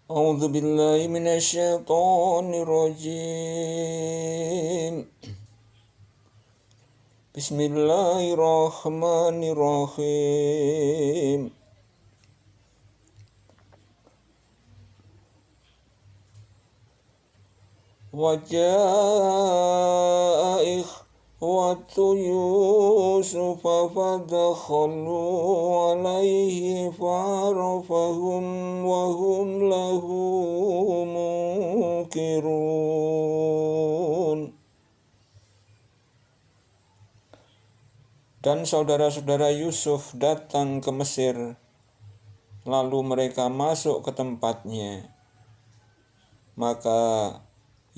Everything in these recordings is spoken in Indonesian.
أعوذ بالله من الشيطان الرجيم. بسم الله الرحمن الرحيم. وجاء إخوة يوسف فدخلوا عليه فعرفهم وهم له منكرون. Dan saudara-saudara Yusuf datang ke Mesir, lalu mereka masuk ke tempatnya. Maka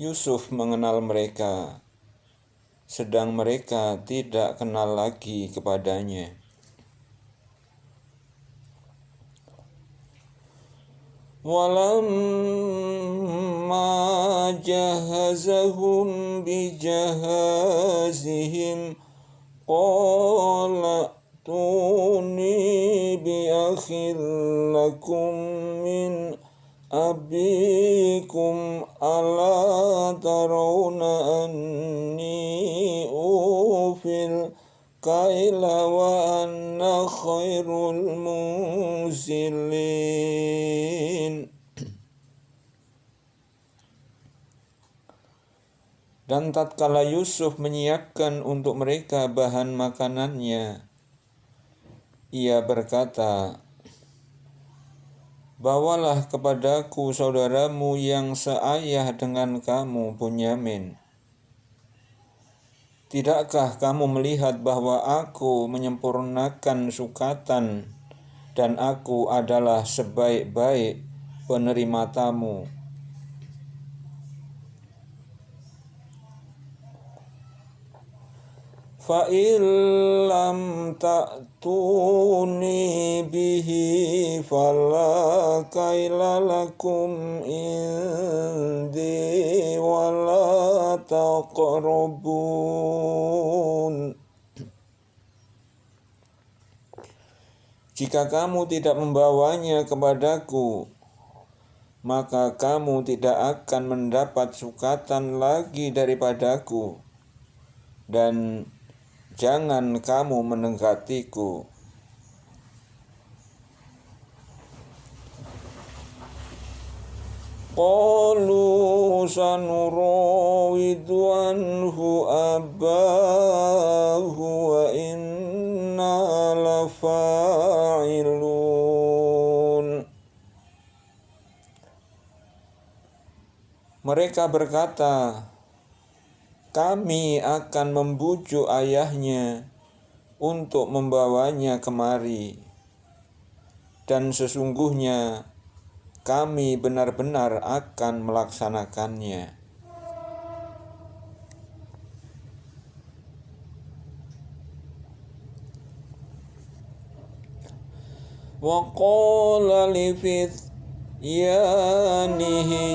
Yusuf mengenal mereka, sedang mereka tidak kenal lagi kepadanya. Walamma jahazahum bijahazihim qala tuni bi akhil lakum min abikum ala tarawna anni ufil kaila wa anna khairul munzilin. Dan tatkala Yusuf menyiapkan untuk mereka bahan makanannya, ia berkata, "Bawalah kepadaku saudaramu yang seayah dengan kamu, Bunyamin. Tidakkah kamu melihat bahwa aku menyempurnakan sukatan dan aku adalah sebaik-baik penerima tamu?" فَإِن لَّمْ تَأْتُونِي بِهِ فَلَا كَيْلَ لَكُمْ عِندِي وَلَا تَقْرَبُونِ. Jika kamu tidak membawanya kepadaku, maka kamu tidak akan mendapat sukatan lagi daripadaku, dan jangan kamu mendekatiku. Qalu sanurawidu anhu abahu wa inna lafa'ilun. Mereka berkata, "Kami akan membujuk ayahnya untuk membawanya kemari, dan sesungguhnya kami benar-benar akan melaksanakannya." Wa qala li fityanihi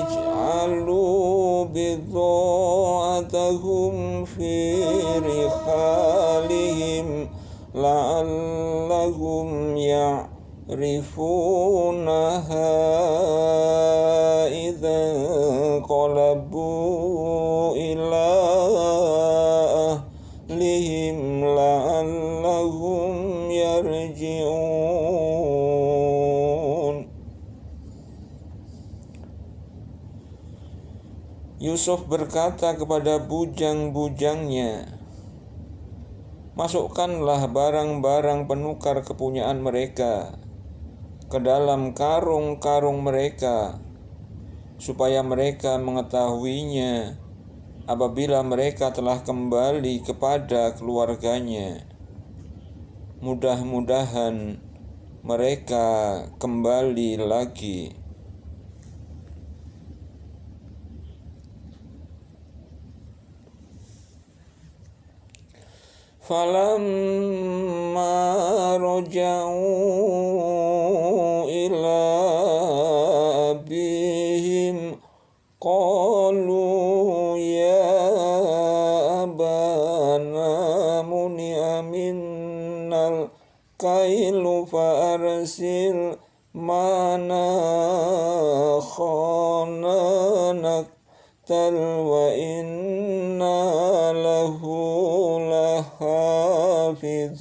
ij'alu bidha'atahum fi rikhalihim la'allahum ya'rifunaha idza qalabu ila ahlihim la'allahum yarji'un. Yusuf berkata kepada bujang-bujangnya, "Masukkanlah barang-barang penukar kepunyaan mereka ke dalam karung-karung mereka, supaya mereka mengetahuinya apabila mereka telah kembali kepada keluarganya. Mudah-mudahan mereka kembali lagi." Falamma raja'u ila abihim qalu ya abana muni'a minnal kailu fa arsil mana khana wa inna lahu lahafizun.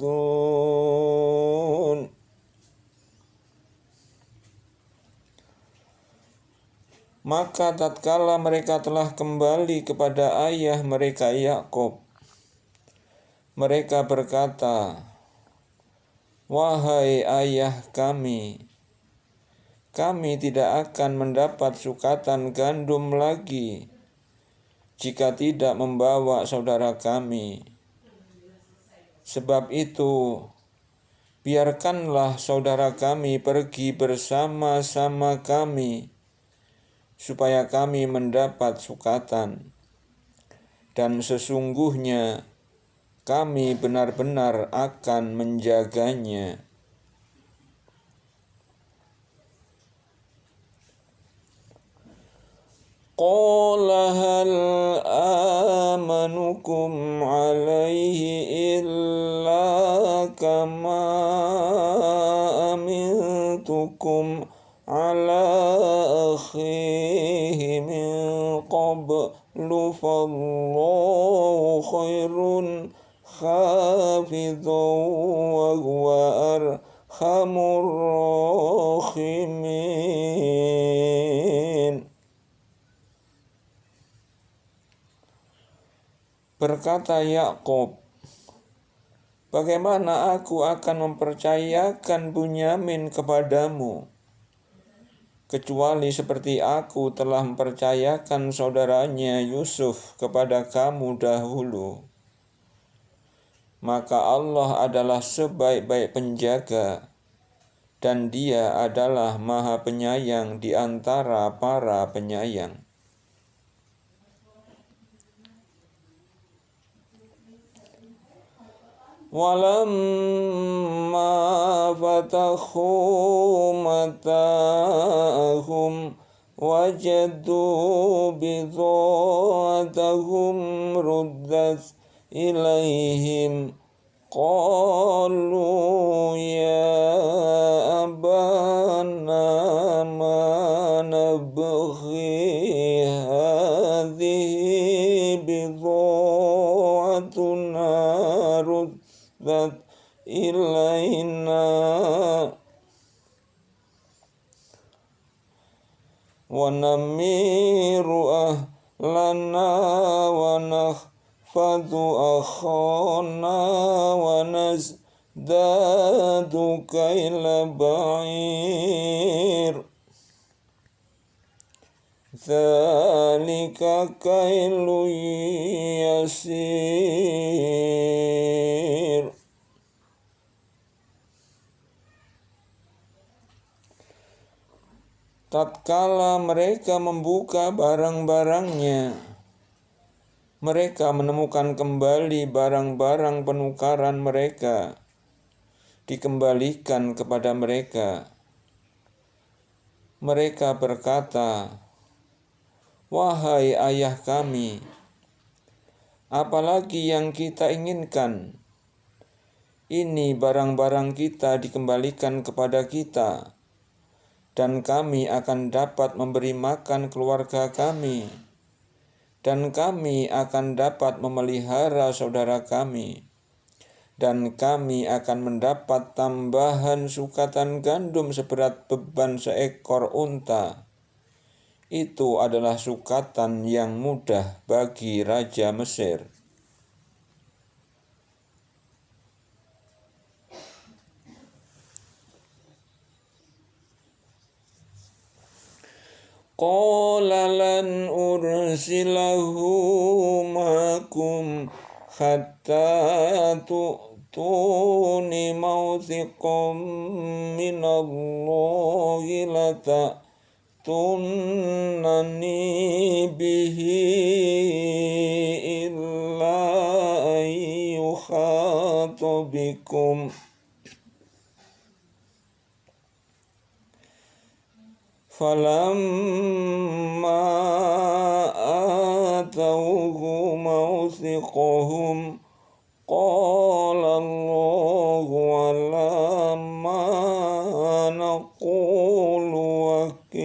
Maka tatkala mereka telah kembali kepada ayah mereka Yakub, mereka berkata, "Wahai ayah kami tidak akan mendapat sukatan gandum lagi jika tidak membawa saudara kami. Sebab itu, biarkanlah saudara kami pergi bersama-sama kami, supaya kami mendapat sukatan. Dan sesungguhnya kami benar-benar akan menjaganya." Qala hal amanukum alaihi illa kama amintukum ala akhihi min qablu fallahu khairun hafidhan wa huwa arhamur rahimin. Berkata Yakub, "Bagaimana aku akan mempercayakan Bunyamin kepadamu, kecuali seperti aku telah mempercayakan saudaranya Yusuf kepada kamu dahulu? Maka Allah adalah sebaik-baik penjaga, dan Dia adalah Maha Penyayang di antara para penyayang." Walamma fatahu mata'ahum wajadu bidhatahum ruddat ilaihim qalu ya abana ma nabghi hadhihi bidhatuna ruddat ilaina wa namiru ahlana wa nakhfadhu akhana wa nazdadu kaila ba'ir dzalika kailun yasir. Tatkala mereka membuka barang-barangnya, mereka menemukan kembali barang-barang penukaran mereka dikembalikan kepada mereka. Mereka berkata, "Wahai ayah kami, apalagi yang kita inginkan? Ini barang-barang kita dikembalikan kepada kita, dan kami akan dapat memberi makan keluarga kami, dan kami akan dapat memelihara saudara kami, dan kami akan mendapat tambahan sukatan gandum seberat beban seekor unta. Itu adalah sukatan yang mudah bagi Raja Mesir." Qala lan ursilahu ma'akum hatta tu'tuni mawthiqam minallahi lata'tunnani bihi illa an yukhata bikum. Falamma atawhu mawthiqahum qala Allahu ala ma naqulu wakil.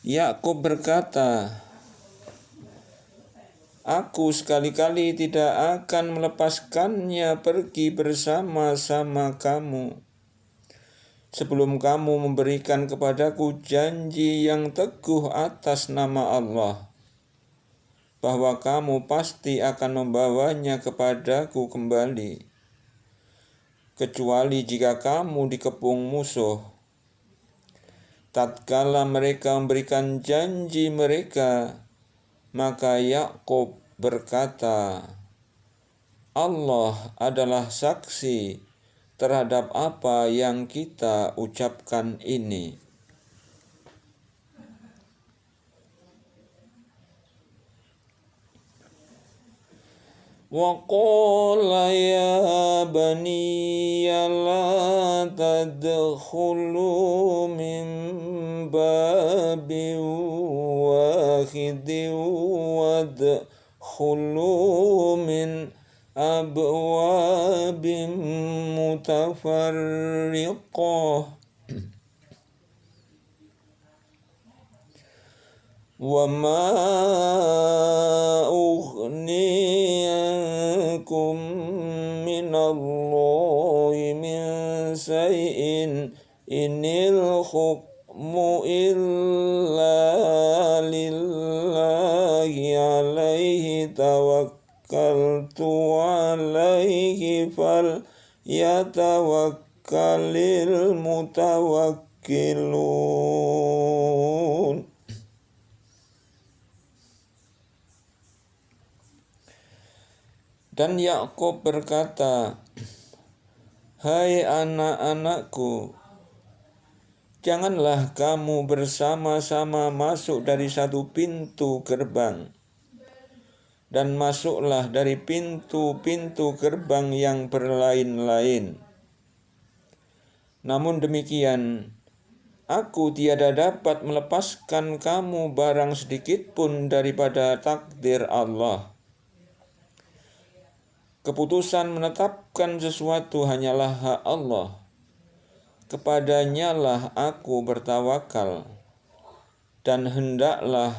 Yakub berkata, aku sekali-kali tidak akan melepaskannya pergi bersama-sama kamu, sebelum kamu memberikan kepadaku janji yang teguh atas nama Allah, bahwa kamu pasti akan membawanya kepadaku kembali, kecuali jika kamu dikepung musuh. Tatkala mereka memberikan janji mereka, maka Yakub berkata, Allah adalah saksi terhadap apa yang kita ucapkan ini. Wa qala ya bani la tadkhulu min babin wahidin wadkhulu min abwabin mutafarriqah. Wa ma ughni ankum minallahi min shay'in inil hukmu illa lillahi alaihi tawakkaltu alaihi falyatawakkalil mutawakkilun. Dan Yakub berkata, hai anak-anakku, janganlah kamu bersama-sama masuk dari satu pintu gerbang, dan masuklah dari pintu-pintu gerbang yang berlain-lain. Namun demikian, aku tiada dapat melepaskan kamu barang sedikit pun daripada takdir Allah. Keputusan menetapkan sesuatu hanyalah hak Allah. Kepadanyalah aku bertawakal, dan hendaklah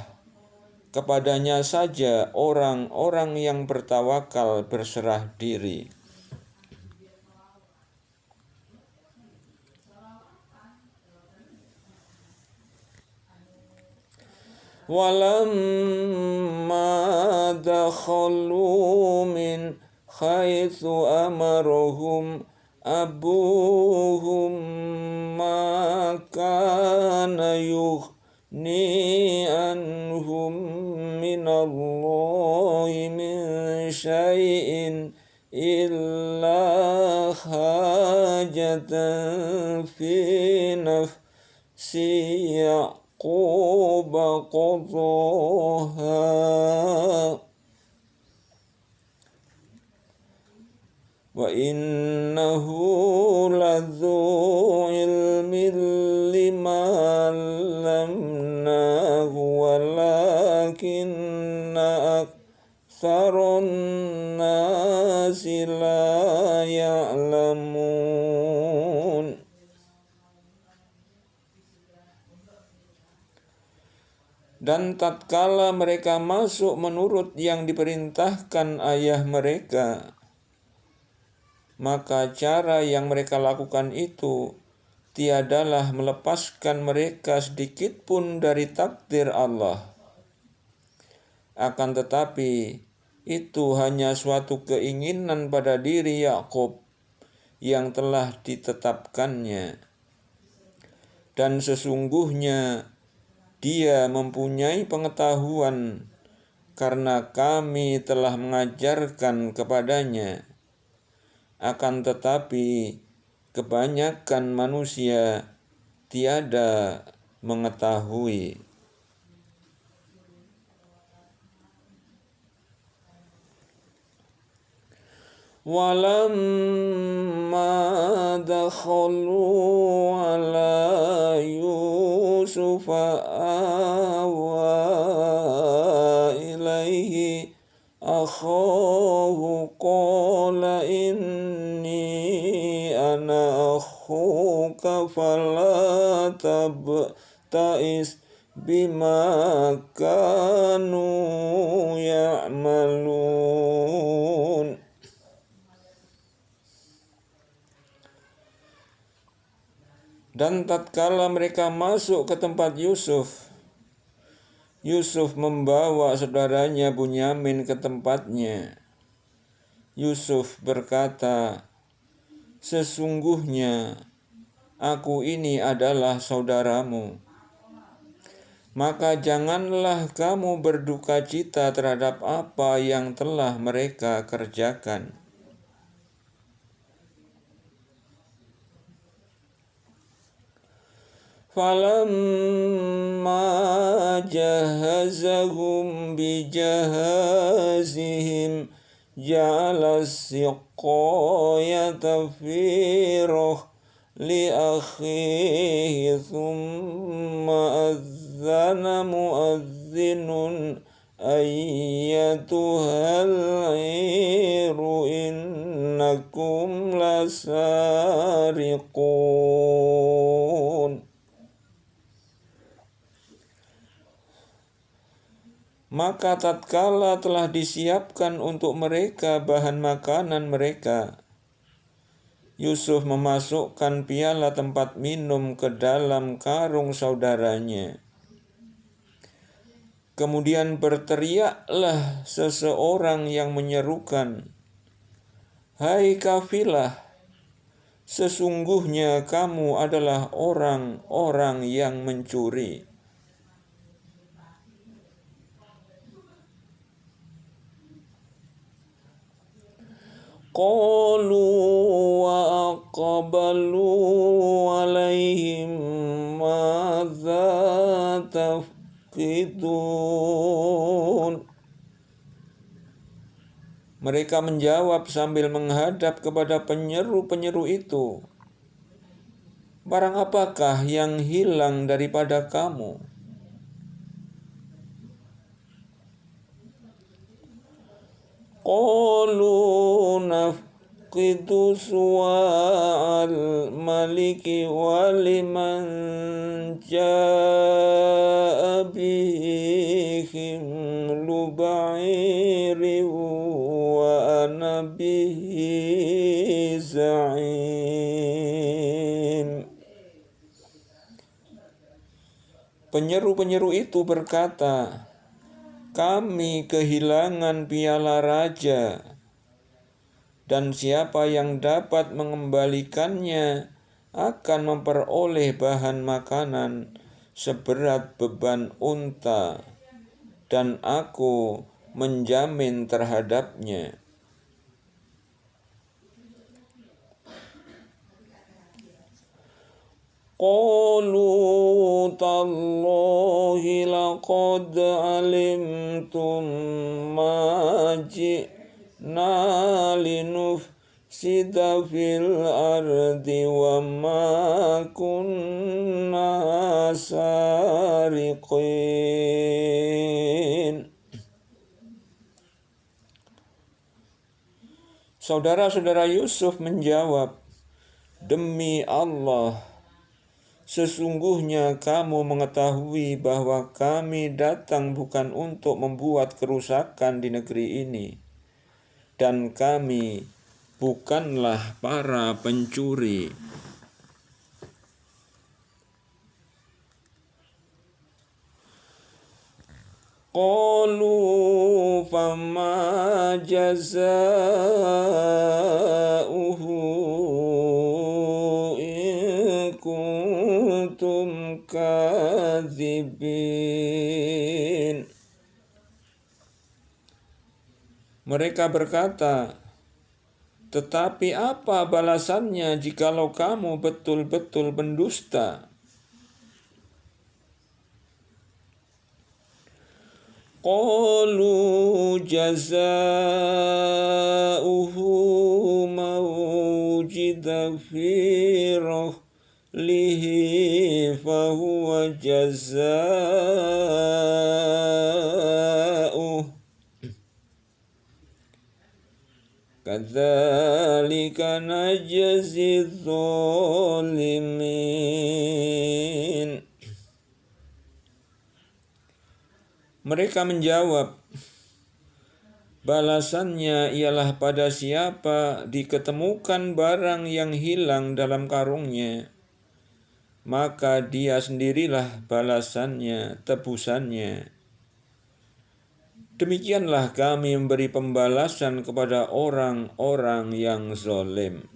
kepadanya saja orang-orang yang bertawakal berserah diri. Walamma dakhalu min haitsu amarahum abuhum ma kana yughni anhum minallahi min syai'in illa hajatan fi nafsi Yaqub qadhaha wa innahu ladzu ilmin lima 'allamnahu walakinna aktsarun nasi la ya'lamun. Dan tatkala mereka masuk menurut yang diperintahkan ayah mereka, maka cara yang mereka lakukan itu tiadalah melepaskan mereka sedikit pun dari takdir Allah. Akan tetapi itu hanya suatu keinginan pada diri Yakub yang telah ditetapkannya. Dan sesungguhnya dia mempunyai pengetahuan karena kami telah mengajarkan kepadanya. Akan tetapi kebanyakan manusia tiada mengetahui. Walamma dakhalu ala Yusufa awa ilaihi tabta'is bima kanu ya'malun. Dan tatkala mereka masuk ke tempat Yusuf, Yusuf membawa saudaranya Bunyamin ke tempatnya. Yusuf berkata, "Sesungguhnya aku ini adalah saudaramu. Maka janganlah kamu berduka cita terhadap apa yang telah mereka kerjakan." Falamma jahazahum bijahazihim ja'ala siqayata fi li akhihi thumma azzana muazzinun ayyatuhal iru innakum lasariqun. Maka tatkala telah disiapkan untuk mereka bahan makanan mereka, Yusuf memasukkan piala tempat minum ke dalam karung saudaranya. Kemudian berteriaklah seseorang yang menyerukan, "Hai kafilah, sesungguhnya kamu adalah orang-orang yang mencuri." Qalu wa aqbalu alaihim madza tafqidun. Mereka menjawab sambil menghadap kepada penyeru-penyeru itu, "Barang apakah yang hilang daripada kamu?" Qalu nafqidu suwa'al maliki wa liman ja'a bihi himlu ba'iri wa ana bihi za'im. Penyeru-penyeru itu berkata, "Kami kehilangan piala raja, dan siapa yang dapat mengembalikannya akan memperoleh bahan makanan seberat beban unta, dan aku menjamin terhadapnya." Qalu tallahi laqad alimtum ma ji'na linufsida fil ardi wa ma kunna sariqin. Saudara-saudara Yusuf menjawab, "Demi Allah, sesungguhnya kamu mengetahui bahwa kami datang bukan untuk membuat kerusakan di negeri ini, dan kami bukanlah para pencuri." Qalu fama jazauhu kuntum kadzibin. Mereka berkata, "Tetapi apa balasannya jikalau kamu betul-betul pendusta?" Qalu jazauhu mawjida fi rahlihi fahuwa jazauh kadzalika najzi dzalimin. Mereka menjawab, balasannya ialah pada siapa diketemukan barang yang hilang dalam karungnya, maka dia sendirilah balasannya, tebusannya. Demikianlah kami memberi pembalasan kepada orang-orang yang zalim.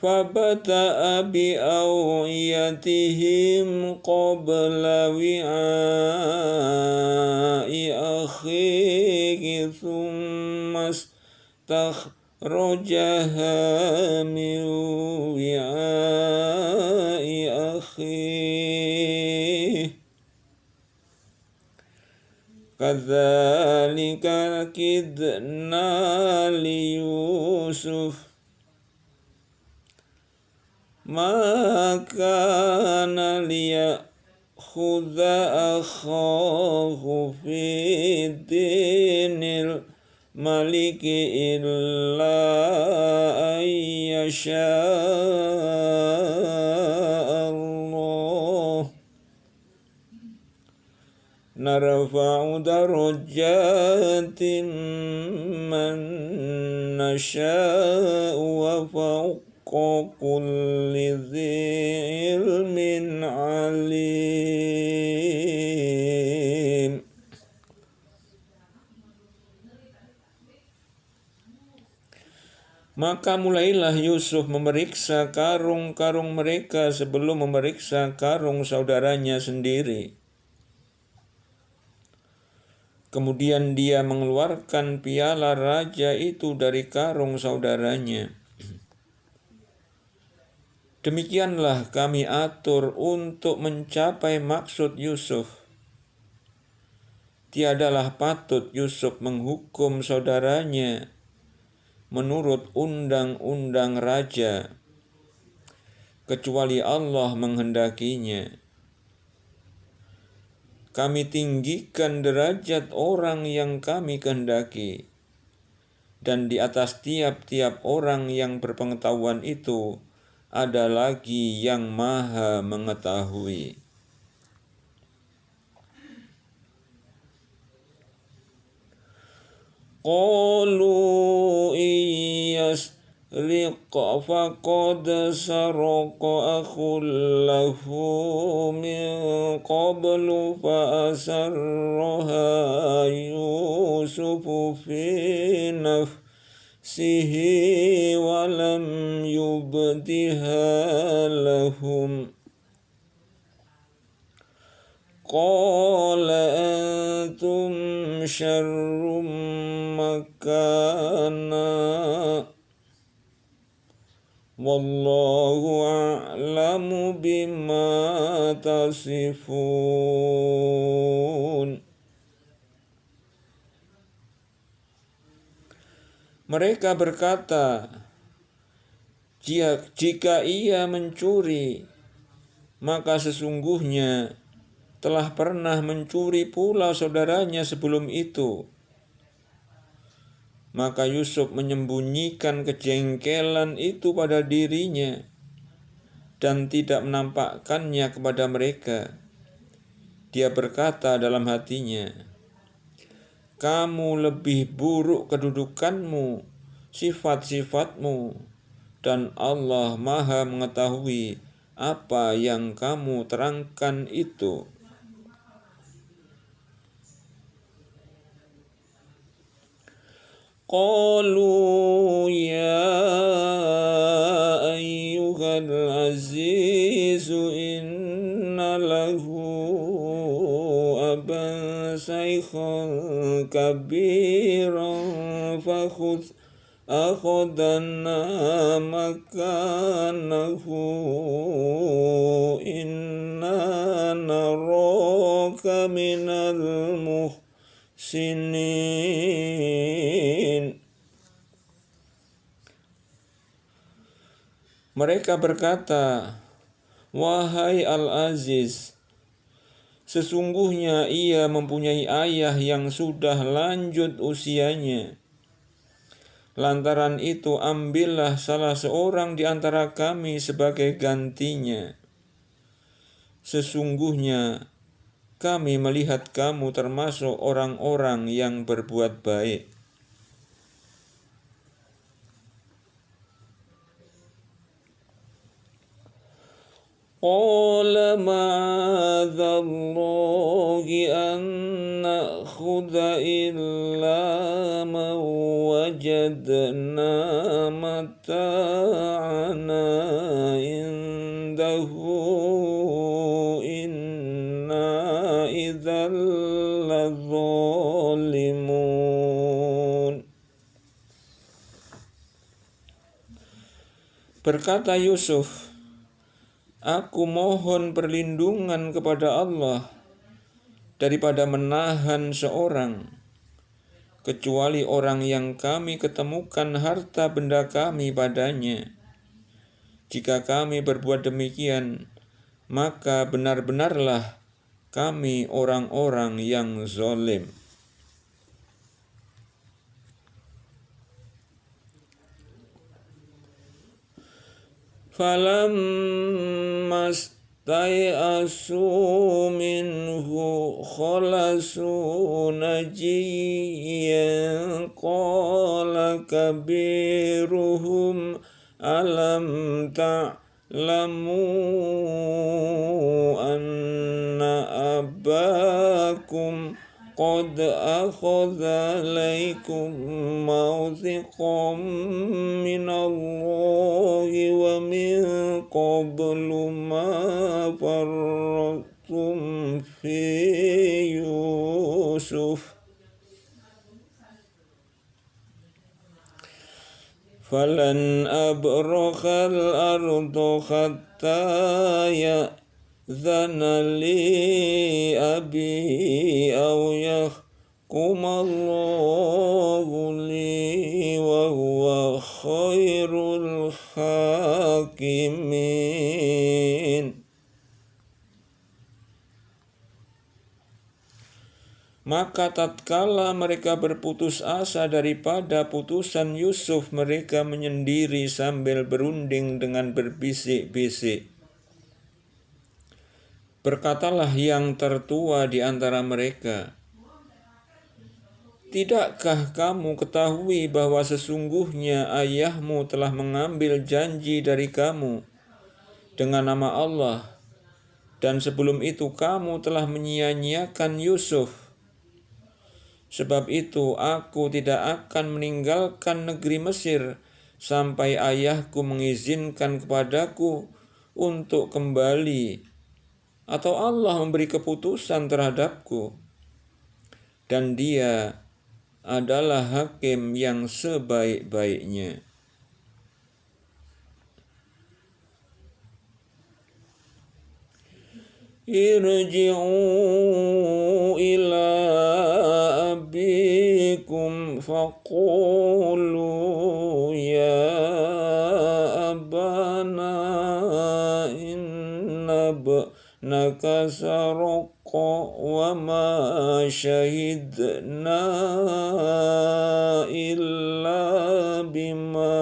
فَبَدَأَ بِأَوْعِيَتِهِمْ قَبْلَ وِعَاءِ أَخِيهِ ثُمَّ اسْتَخْرَجَهَا مِنْ وِعَاءِ أَخِيهِ كَذَلِكَ كِدْنَا لِيُوسُفَ مَا كَانَ لِيَأْخُذَ أَخَاهُ فِي دِينِ الْمَلِكِ إِلَّا أَن يَشَاءَ اللَّهُ نَرْفَعُ دَرَجَاتٍ مَّن نَّشَاءُ وَفَوْقَ كُلِّ ذِي عِلْمٍ عَلِيمٍ. Maka mulailah Yusuf memeriksa karung-karung mereka sebelum memeriksa karung saudaranya sendiri. Kemudian dia mengeluarkan piala raja itu dari karung saudaranya. Demikianlah kami atur untuk mencapai maksud Yusuf. Tiadalah patut Yusuf menghukum saudaranya menurut undang-undang raja, kecuali Allah menghendakinya. Kami tinggikan derajat orang yang kami kehendaki, dan di atas tiap-tiap orang yang berpengetahuan itu ada lagi yang Maha mengetahui. Qalu iyasriq faqad saraqa akhul lahu min qablu fa asarraha Yusufu fi nafsihi wa lam yubdiha lahum. Qala antum syarrum makana wallahu a'lamu bima tasifun. Mereka berkata, jika ia mencuri, maka sesungguhnya telah pernah mencuri pula saudaranya sebelum itu. Maka Yusuf menyembunyikan kejengkelan itu pada dirinya dan tidak menampakkannya kepada mereka. Dia berkata dalam hatinya, kamu lebih buruk kedudukanmu, sifat-sifatmu, dan Allah Maha mengetahui apa yang kamu terangkan itu. Qalu ya ayyuhal azizu inna lahu aban shaykhan kabiran fakhudh akhadna makanahu inna naraka minal muhsinin. Mereka berkata, wahai Al-Aziz, sesungguhnya ia mempunyai ayah yang sudah lanjut usianya, Lantaran itu ambillah salah seorang di antara kami sebagai gantinya. Sesungguhnya kami melihat kamu termasuk orang-orang yang berbuat baik. Qala ma'adzallahi an na'khudha illa man wajadna mata'ana indahu inna idzal ladzalimun. Berkata Yusuf, aku mohon perlindungan kepada Allah daripada menahan seorang, kecuali orang yang kami ketemukan harta benda kami padanya. Jika kami berbuat demikian, maka benar-benarlah kami orang-orang yang zalim. Falamma stai'asu minhu khalasu najiyan qala kabiruhum alam ta'lamu anna abakum qad akhadha alaykum mawthiqan minallahi wa min qablu ma farratum fi Yusuf falan abrakhal ardu hatta ya'zana li abi aw yahkumallahu li wa huwa khairul hakimin. Maka tatkala mereka berputus asa daripada putusan Yusuf, mereka menyendiri sambil berunding dengan berbisik-bisik. Berkatalah yang tertua di antara mereka, tidakkah kamu ketahui bahwa sesungguhnya ayahmu telah mengambil janji dari kamu dengan nama Allah, dan sebelum itu kamu telah menyia-nyiakan Yusuf. Sebab itu aku tidak akan meninggalkan negeri Mesir sampai ayahku mengizinkan kepadaku untuk kembali, atau Allah memberi keputusan terhadapku. Dan Dia adalah hakim yang sebaik-baiknya. Irji'u ila abikum faqulu ya abana inna ibnaka saraqa wa ma syahidna illa bima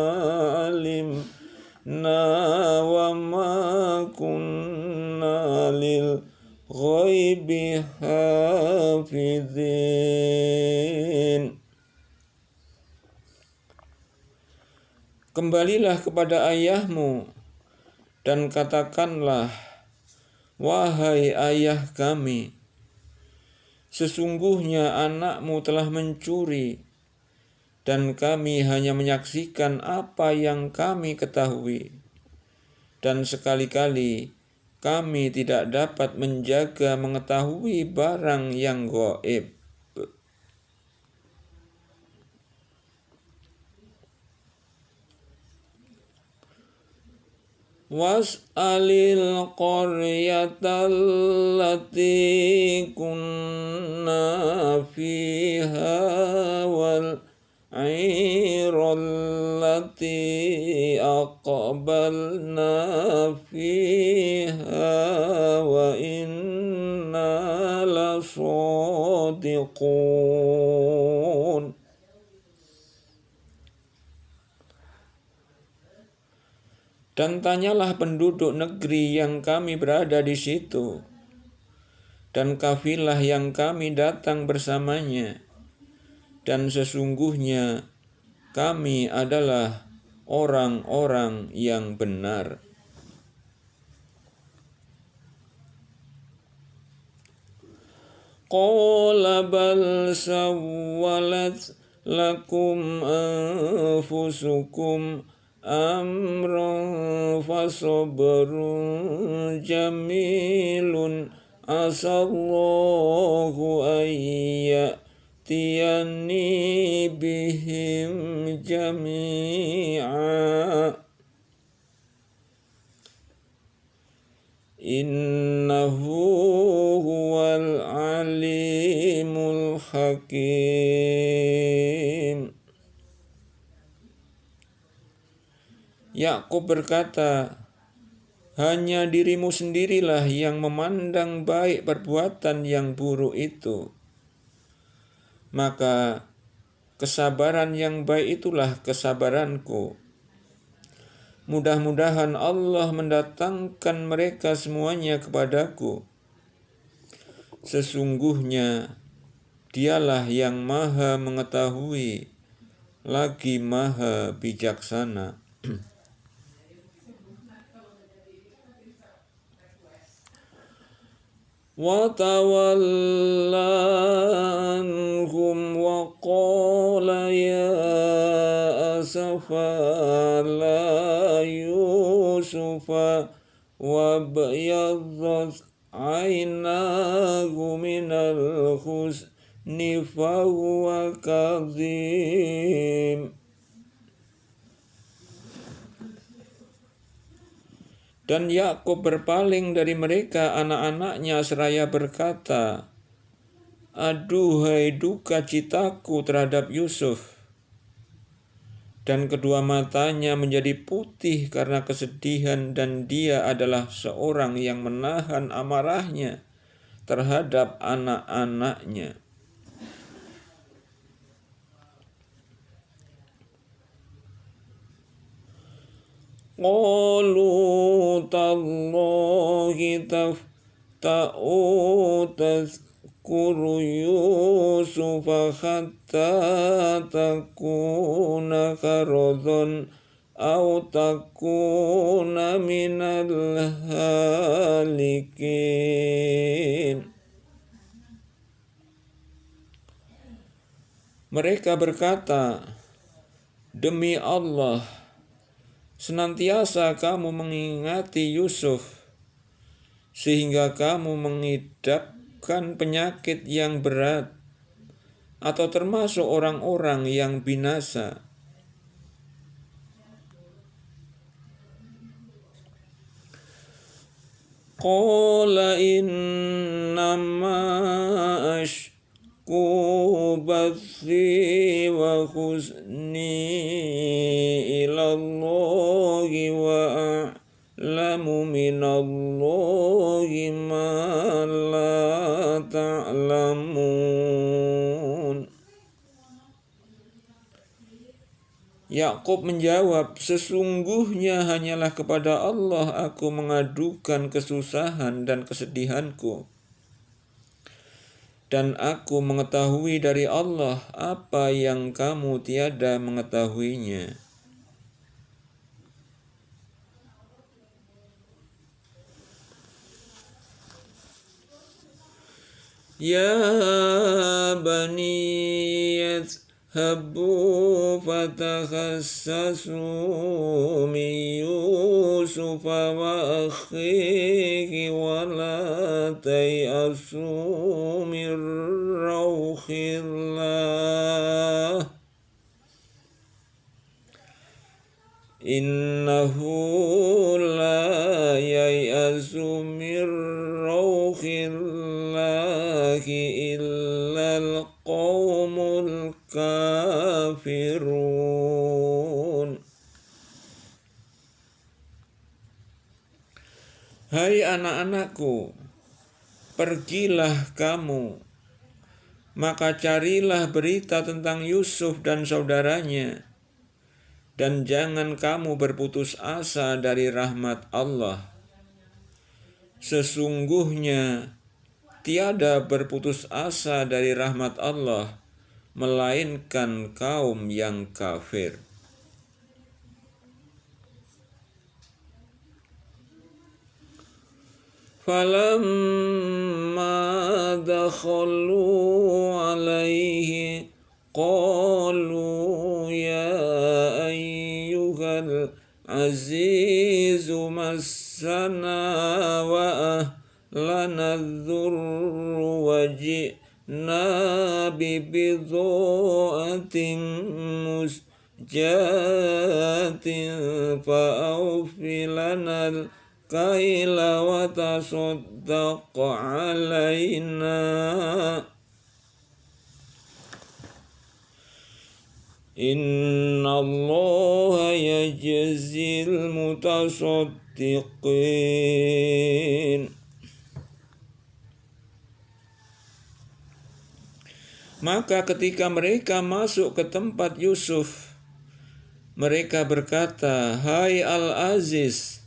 alimna wa ma kunna lil ghaibi hafizin. Kembalilah kepada ayahmu dan katakanlah, wahai ayah kami, sesungguhnya anakmu telah mencuri, dan kami hanya menyaksikan apa yang kami ketahui, dan sekali-kali kami tidak dapat menjaga mengetahui barang yang gaib. Was'alil qaryatal lati kunna fiha wal 'iral lati aqbalna fiha wa inna lasadiqun. Dan tanyalah penduduk negeri yang kami berada di situ, dan kafilah yang kami datang bersamanya, dan sesungguhnya kami adalah orang-orang yang benar. Qala bal sawwalat lakum anfusukum amran fasabrun jamilun asallahu ayyatiyani bihim jami'a innahu huwal alimul hakim. Yakub berkata, hanya dirimu sendirilah yang memandang baik perbuatan yang buruk itu. Maka kesabaran yang baik itulah kesabaranku. Mudah-mudahan Allah mendatangkan mereka semuanya kepadaku. Sesungguhnya Dialah yang Maha Mengetahui, lagi Maha Bijaksana. Wa tawalla anhum wa qala ya asafa la yusufa wa bayadhat aynahu minal husni fa huwa kadhim. Dan Yakub berpaling dari mereka anak-anaknya seraya berkata, aduhai duka citaku terhadap Yusuf. Dan kedua matanya menjadi putih karena kesedihan, dan dia adalah seorang yang menahan amarahnya terhadap anak-anaknya. Qalu tallahi tafta'u tazkuru Yusufa hatta takuna kharadhan aw takuna minal halikin. Mereka berkata, demi Allah, senantiasa kamu mengingati Yusuf, sehingga kamu mengidapkan penyakit yang berat, atau termasuk orang-orang yang binasa. Qala innama ashku bathi wa khuzni ilallahi wa a'lamu minallahi ma la ta'lamun. Yakub menjawab, sesungguhnya hanyalah kepada Allah aku mengadukan kesusahan dan kesedihanku. Dan aku mengetahui dari Allah apa yang kamu tiada mengetahuinya. Ya bani Habbu fatakhassasu min Yusufa wa akhihi wa la tay'asu min rauhillah innahu la yay'asu min rauhillahi illal qaumul kafirun. Hai anak-anakku, pergilah kamu, maka carilah berita tentang Yusuf dan saudaranya, dan jangan kamu berputus asa dari rahmat Allah. Sesungguhnya tiada berputus asa dari rahmat Allah, melainkan kaum yang kafir. Falamma dakhalu alaihi qalu ya ayyuhal azizu massana wa ahlana dzurru wa ji'na bibidha'atin musjatin fa'awfilana kaila wa tasaddaq alaina inna allaha yajzil mutasaddiqin. Maka ketika mereka masuk ke tempat Yusuf, mereka berkata, "Hai Al-Aziz,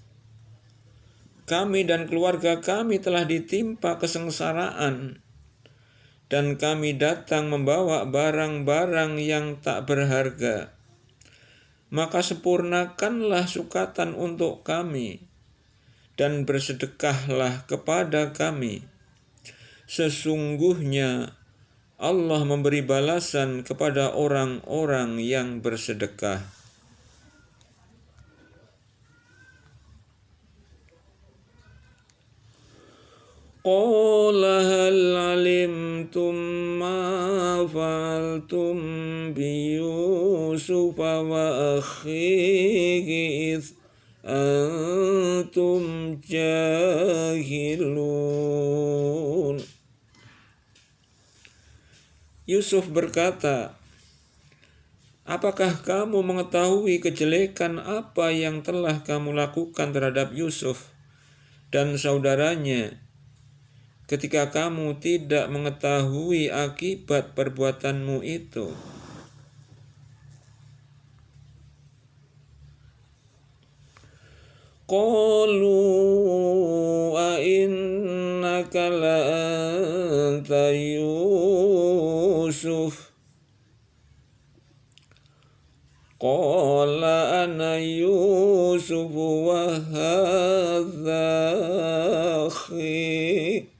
kami dan keluarga kami telah ditimpa kesengsaraan, dan kami datang membawa barang-barang yang tak berharga. Maka sempurnakanlah sukatan untuk kami, dan bersedekahlah kepada kami. Sesungguhnya Allah memberi balasan kepada orang-orang yang bersedekah." Qala hal alimtum ma fa'altum bi Yusuf wa akhihi idh antum jahilun. Yusuf berkata, "Apakah kamu mengetahui kejelekan apa yang telah kamu lakukan terhadap Yusuf dan saudaranya ketika kamu tidak mengetahui akibat perbuatanmu itu?" Qalu a innaka la anta Yusuf. Qala ana Yusuf wa hadha akhi.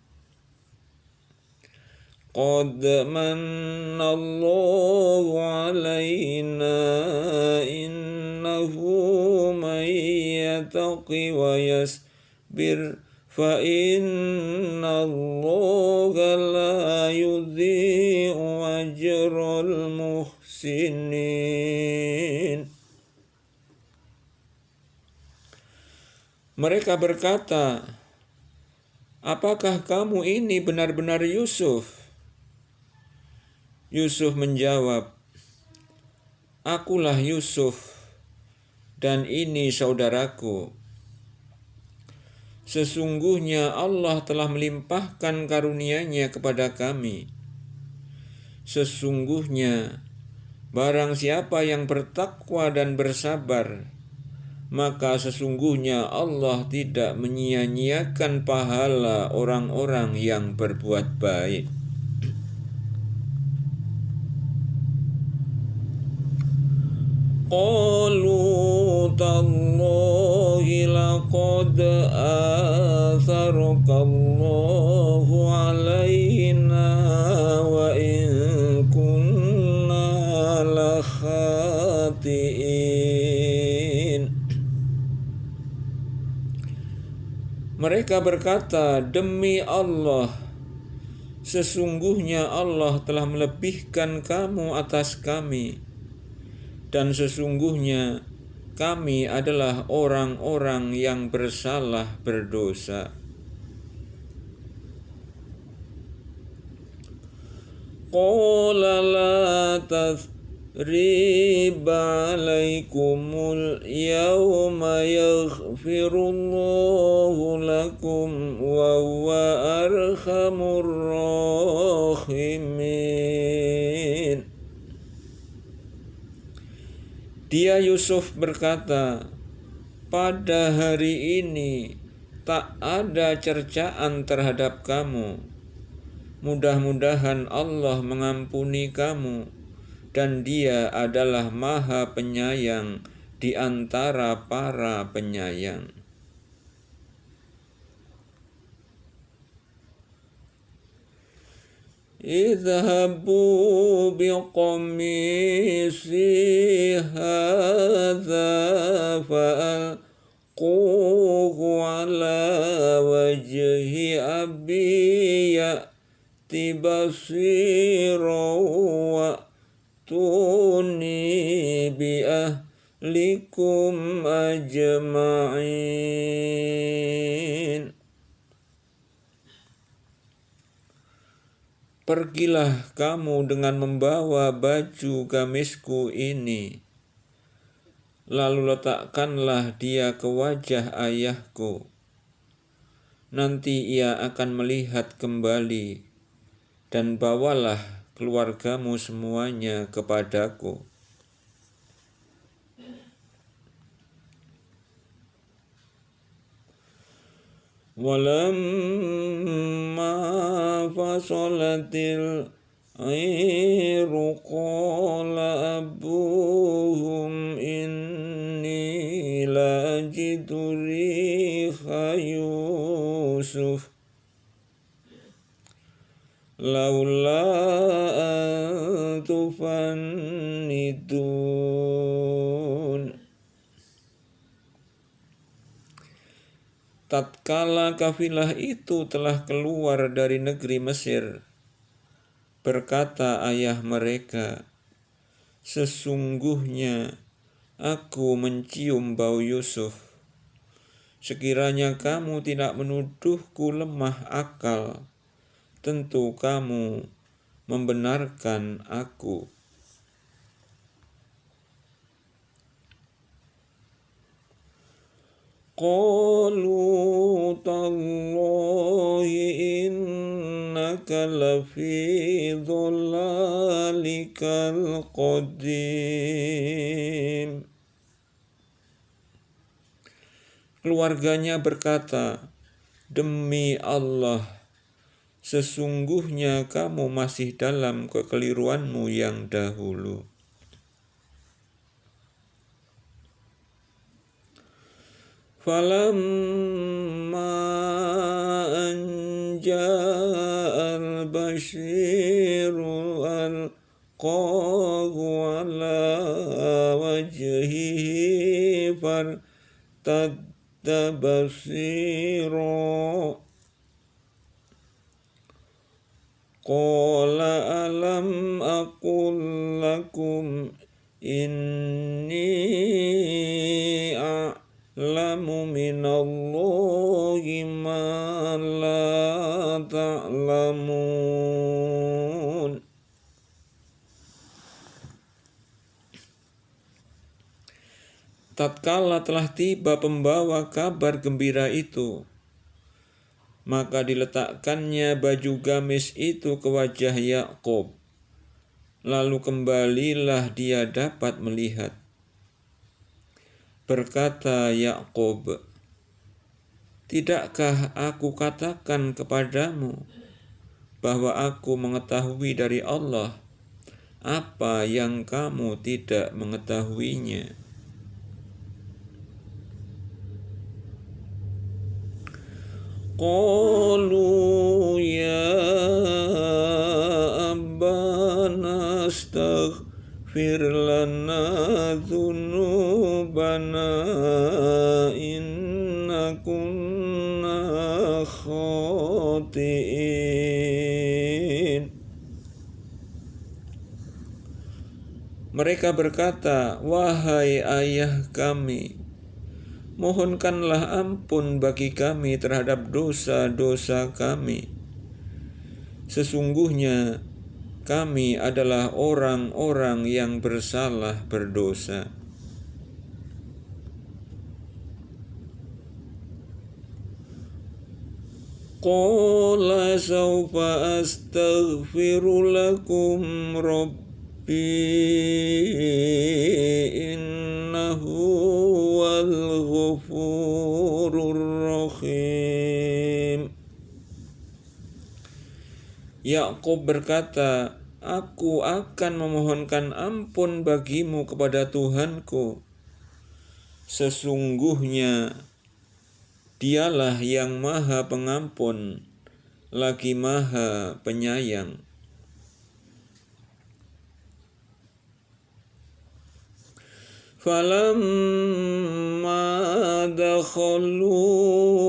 Qad manna Allahu alaina innahu man yattaqi wa yasbir fa inna Allaha la yudhi'u ajral muhsinin. Mereka berkata, "Apakah kamu ini benar-benar Yusuf?" Yusuf menjawab, "Akulah Yusuf, dan ini saudaraku. Sesungguhnya Allah telah melimpahkan karunia-Nya kepada kami. Sesungguhnya barang siapa yang bertakwa dan bersabar, maka sesungguhnya Allah tidak menyia-nyiakan pahala orang-orang yang berbuat baik." Qalu tallahi laqad atharaka Allahu alaina wa in kunna la khatiin. Mereka berkata, "Demi Allah, sesungguhnya Allah telah melebihkan kamu atas kami, dan sesungguhnya kami adalah orang-orang yang bersalah berdosa." Qala la tathriba alaikumul yawma yaghfirullahu lakum wa huwa arhamur rahimin. Dia Yusuf berkata, pada hari ini tak ada cercaan terhadap kamu. Mudah-mudahan Allah mengampuni kamu, dan Dia adalah Maha Penyayang di antara para penyayang. Idhabu biqamisi hadha fa'alquhu ala wajhi abi ya'ti basira wa'tuni bi ahlikum ajma'in. Pergilah kamu dengan membawa baju gamisku ini, lalu letakkanlah dia ke wajah ayahku. Nanti ia akan melihat kembali, dan bawalah keluargamu semuanya kepadaku. Walamma fasolatil airu qala abuhum inni lajidu riha Yusuf laula an tufannidun. Tatkala kafilah itu telah keluar dari negeri Mesir, berkata ayah mereka, sesungguhnya aku mencium bau Yusuf. Sekiranya kamu tidak menuduhku lemah akal, tentu kamu membenarkan aku. Qalu tallahi innaka lafi dhalalikal qadim. Keluarganya berkata, demi Allah, sesungguhnya kamu masih dalam kekeliruanmu yang dahulu. Falamma an ja'al bashiru alqahu ala wajhihi fartadda basira qala alam aqul lakum inni a'lamu minallahi ma la ta'lamun. Tatkala telah tiba pembawa kabar gembira itu, maka diletakkannya baju gamis itu ke wajah Yakub. Lalu kembalilah dia dapat melihat. Berkata Yakub, tidakkah aku katakan kepadamu bahwa aku mengetahui dari Allah apa yang kamu tidak mengetahuinya? Qalu ya abana astaghfir lana dhunubana inna kunna khatiin. Mereka berkata, wahai ayah kami, mohonkanlah ampun bagi kami terhadap dosa-dosa kami. Sesungguhnya kami adalah orang-orang yang bersalah berdosa. Qala sawfa astaghfiru lakum rabbi ghafurur rahim. Yakub berkata, aku akan memohonkan ampun bagimu kepada Tuhanku. Sesungguhnya Dialah yang Maha Pengampun, lagi Maha Penyayang. Falamma dakhalu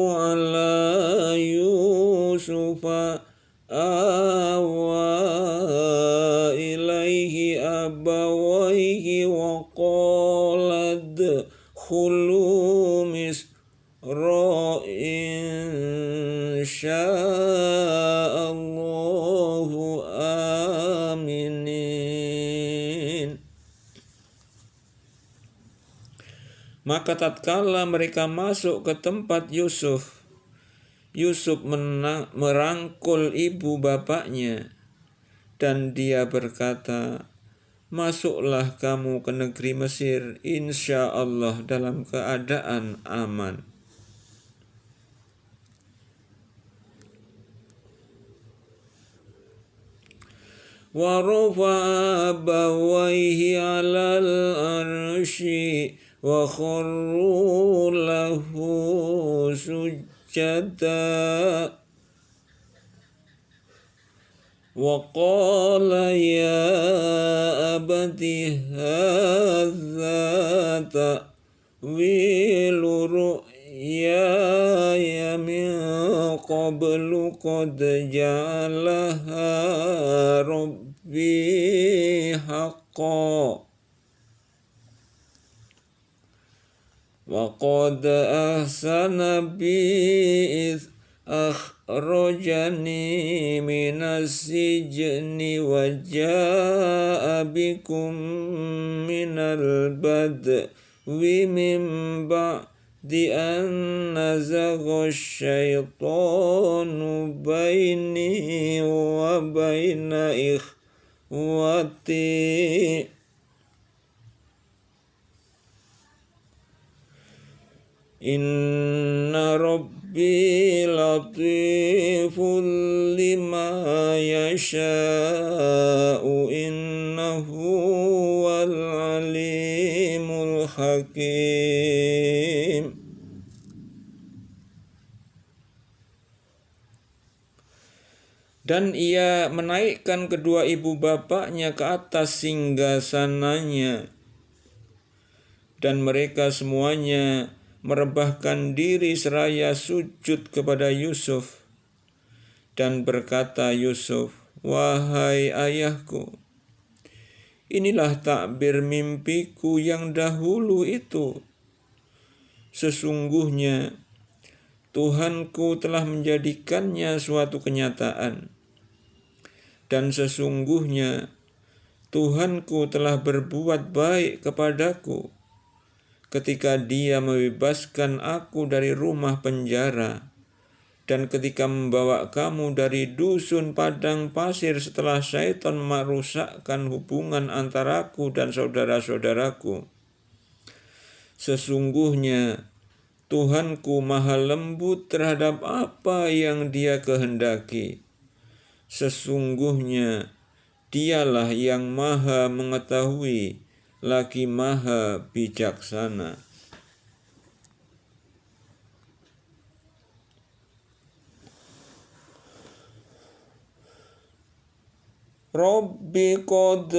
ala Yusufa awa ilaihi abawaihi wa qala adkhulu misra insya'allahu aminin. Maka tatkala mereka masuk ke tempat Yusuf merangkul ibu bapaknya, dan dia berkata, masuklah kamu ke negeri Mesir, insya Allah dalam keadaan aman. Wa rafa'a abawaihi 'alal arsyi wa kharru lahu sujada wa qala ya abati hadza ta'wilu ru'yaya min qablu qad ja'alaha rabbi haqqan wa qad ahsana bi idh akhrajani minas sijni wa jaa'a bikum minal badwi min ba'di an nazagha syaitanu baini wa baina ikhwati inna rabbi latiful lima yasha'u innahu wal alimul hakim. Dan ia menaikkan kedua ibu bapaknya ke atas singgasananya, dan mereka semuanya merebahkan diri seraya sujud kepada Yusuf. Dan berkata Yusuf, wahai ayahku, inilah takbir mimpiku yang dahulu itu. Sesungguhnya Tuhanku telah menjadikannya suatu kenyataan. Dan sesungguhnya Tuhanku telah berbuat baik kepadaku ketika Dia membebaskan aku dari rumah penjara, dan ketika membawa kamu dari dusun padang pasir setelah syaitan merusakkan hubungan antaraku dan saudara-saudaraku. Sesungguhnya Tuhanku maha lembut terhadap apa yang Dia kehendaki. Sesungguhnya Dialah yang maha mengetahui, lagi maha bijaksana. Rabbi qad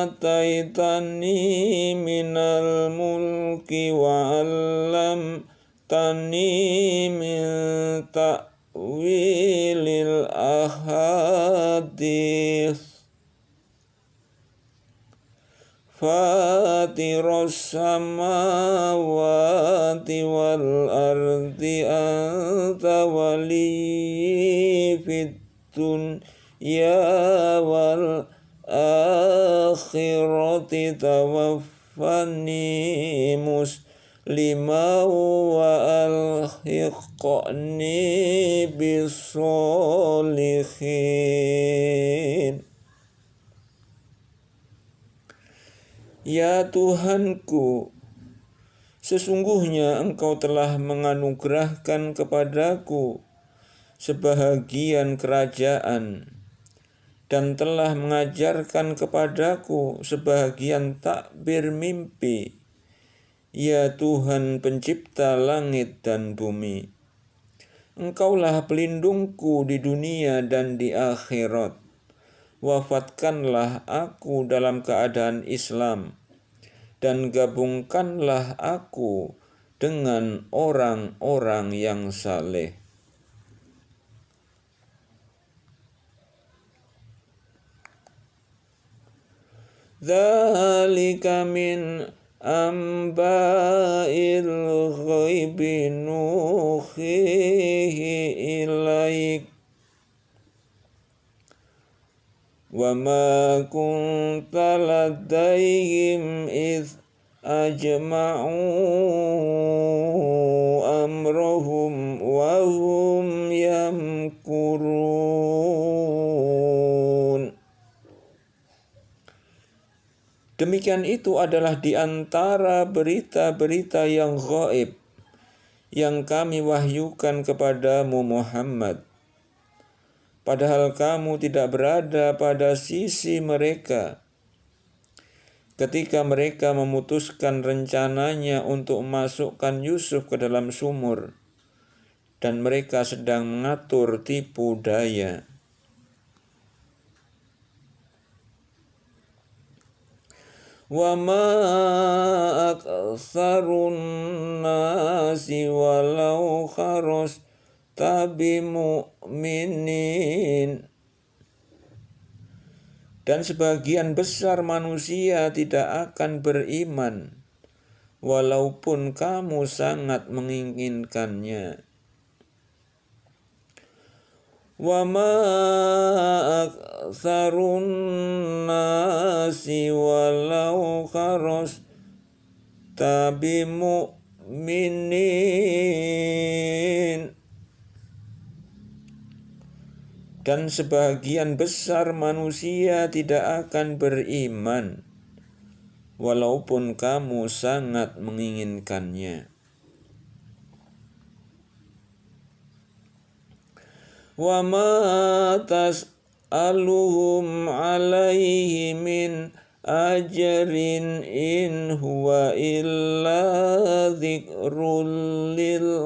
ataitani minal mulki wa 'allamtani min ta'wilil ahadits Fatiras samawati wal ardi anta waliyyi fid dunya wal akhirati tawaffani muslima wa alhiqni bisolihin. Ya Tuhanku, Sesungguhnya Engkau telah menganugerahkan kepadaku sebahagian kerajaan dan telah mengajarkan kepadaku sebahagian takbir mimpi, ya Tuhan pencipta langit dan bumi. Engkaulah pelindungku di dunia dan di akhirat. Wafatkanlah aku dalam keadaan Islam, dan gabungkanlah aku dengan orang-orang yang saleh. Dzalika min amba'il ghaibi nuhihi ilaik wa ma kunta ladaihim idh ajma'u amrahum wa hum yamkurun. Demikian itu adalah di antara berita-berita yang gaib yang kami wahyukan kepadamu Muhammad. Padahal kamu tidak berada pada sisi mereka ketika mereka memutuskan rencananya untuk memasukkan Yusuf ke dalam sumur, dan mereka sedang mengatur tipu daya. Wa ma aktsarun nasi walau kharasta bimu'minin. Dan sebagian besar manusia tidak akan beriman walaupun kamu sangat menginginkannya. Wa ma aktsarun nasi walau kharasta bimu'minin. Dan sebagian besar manusia tidak akan beriman walaupun kamu sangat menginginkannya. Wa ma tas'aluhum alaihi min ajrin in huwa illa dzikrul lil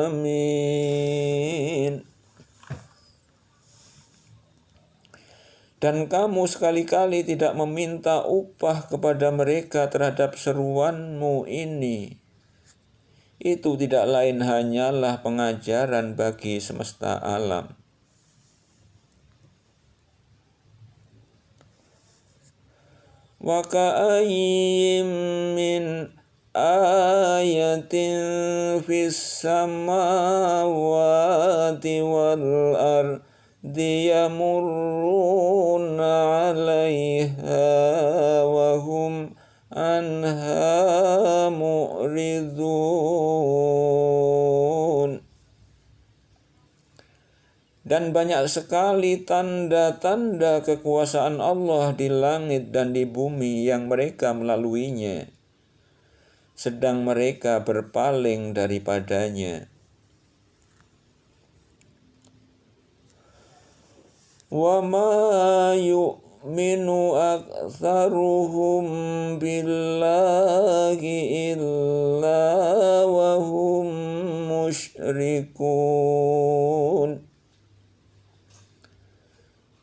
alamin. Dan kamu sekali-kali tidak meminta upah kepada mereka terhadap seruanmu ini. Itu tidak lain hanyalah pengajaran bagi semesta alam. Wa ka'ayyim min ayatin fis samawati wal ardi yamurruna 'alaiha wa hum anha mu'ridun. Dan banyak sekali tanda-tanda kekuasaan Allah di langit dan di bumi yang mereka melaluinya, sedang mereka berpaling daripadanya. Wa ma yu'minu aktsaruhum billahi illa wa hum musyrikun.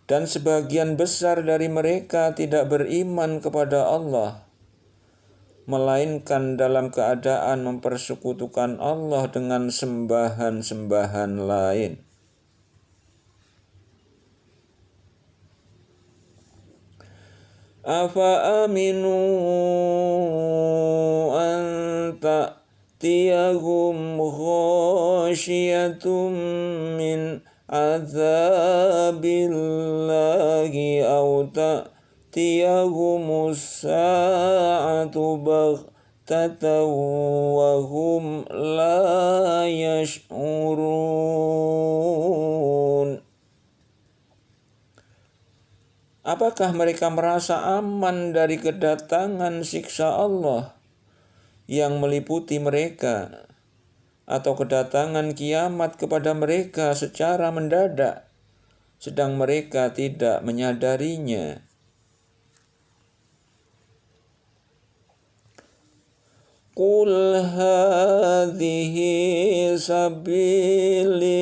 Dan sebagian besar dari mereka tidak beriman kepada Allah, melainkan dalam keadaan mempersekutukan Allah dengan sembahan-sembahan lain. Afa aminu an ta'tiyahum khasyiyatum min azabillahi aw ta'tiyahumus sa'atu baghtatan wa hum la yash'urun. Apakah mereka merasa aman dari kedatangan siksa Allah yang meliputi mereka, atau kedatangan kiamat kepada mereka secara mendadak, sedang mereka tidak menyadarinya. Qul hadhihi sabili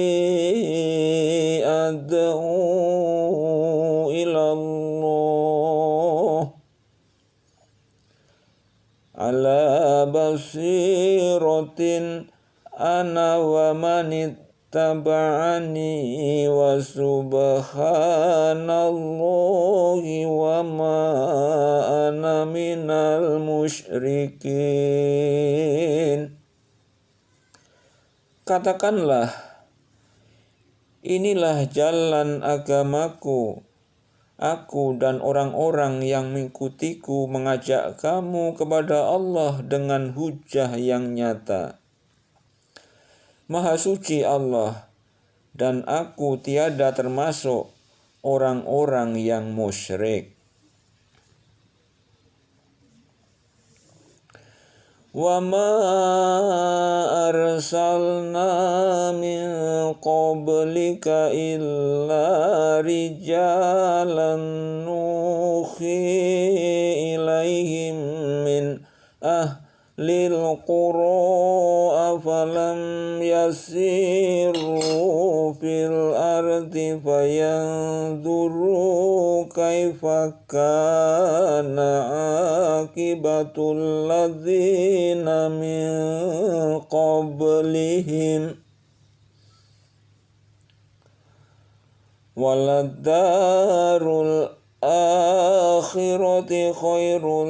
ad'u ilallah ala basiratin ana wa manittaba'ani wa subhanallahi wa ma ana minal musyrikin. Katakanlah, inilah jalan agamaku. Aku dan orang-orang yang mengikutiku mengajak kamu kepada Allah dengan hujah yang nyata. Maha suci Allah, dan aku tiada termasuk orang-orang yang musyrik. Wa ma arsalna min qablika illa rijalan nuhi ilaihim min ahlil qura afalam yasiru fil ardi fayanzuru kaifa kana akibatul ladzina min qablihim waladdarul akhirati khairul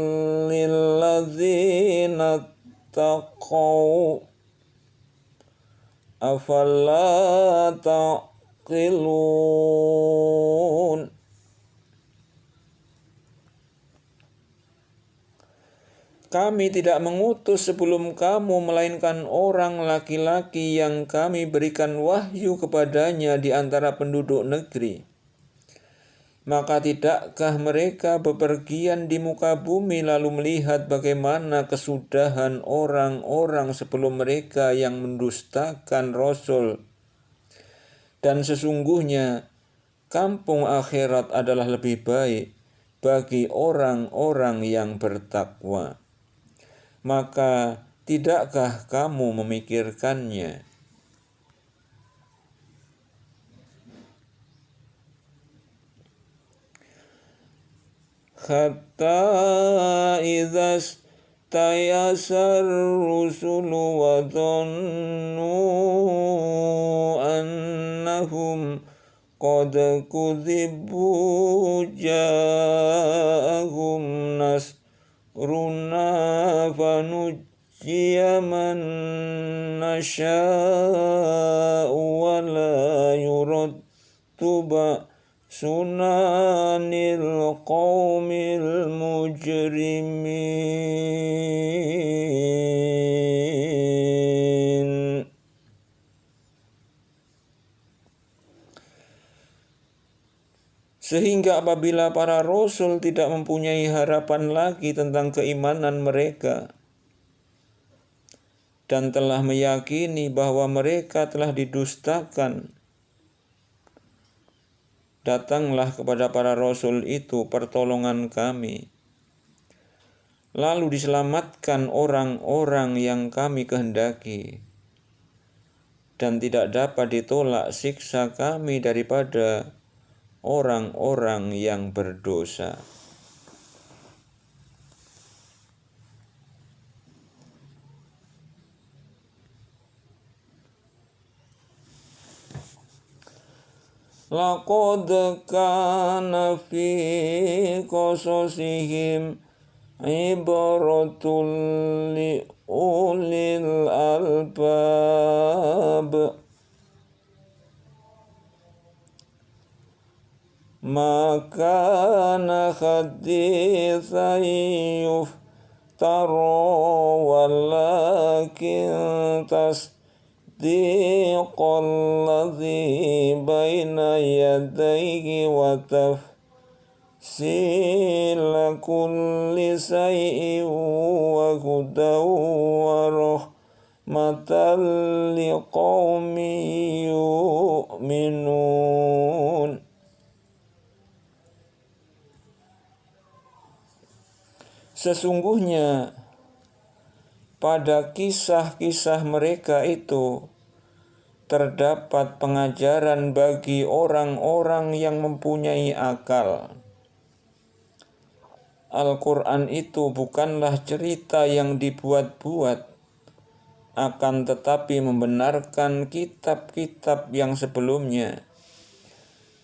lilladzina taqaw afala taqilun. Kami tidak mengutus sebelum kamu melainkan orang laki-laki yang kami berikan wahyu kepadanya di antara penduduk negeri. Maka tidakkah mereka bepergian di muka bumi lalu melihat bagaimana kesudahan orang-orang sebelum mereka yang mendustakan Rasul? Dan sesungguhnya kampung akhirat adalah lebih baik bagi orang-orang yang bertakwa. Maka tidakkah kamu memikirkannya? Hatta idza stayasar rusulu wa dhannu annahum qad kudzibu ja'ahum nasruna fanujjiya man nasha'u wa la yuraddu sunanil qaumil mujrimin. Sehingga apabila para rasul tidak mempunyai harapan lagi tentang keimanan mereka dan telah meyakini bahwa mereka telah didustakan, datanglah kepada para rasul itu pertolongan kami. Lalu diselamatkan orang-orang yang kami kehendaki, dan tidak dapat ditolak siksa kami daripada orang-orang yang berdosa. Laqad kana fi qasasihim ibaratul li ulil albab. Maka haditsan yuftara walakin tasdiqal ladzi baina yadayhi wa tafsila تفصيل كل شيء وهدى ورحمة لقوم يؤمنون. Sesungguhnya pada kisah-kisah mereka itu terdapat pengajaran bagi orang-orang yang mempunyai akal. Al-Quran itu bukanlah cerita yang dibuat-buat, akan tetapi membenarkan kitab-kitab yang sebelumnya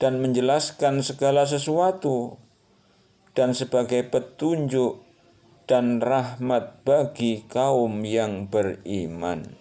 dan menjelaskan segala sesuatu dan sebagai petunjuk dan rahmat bagi kaum yang beriman.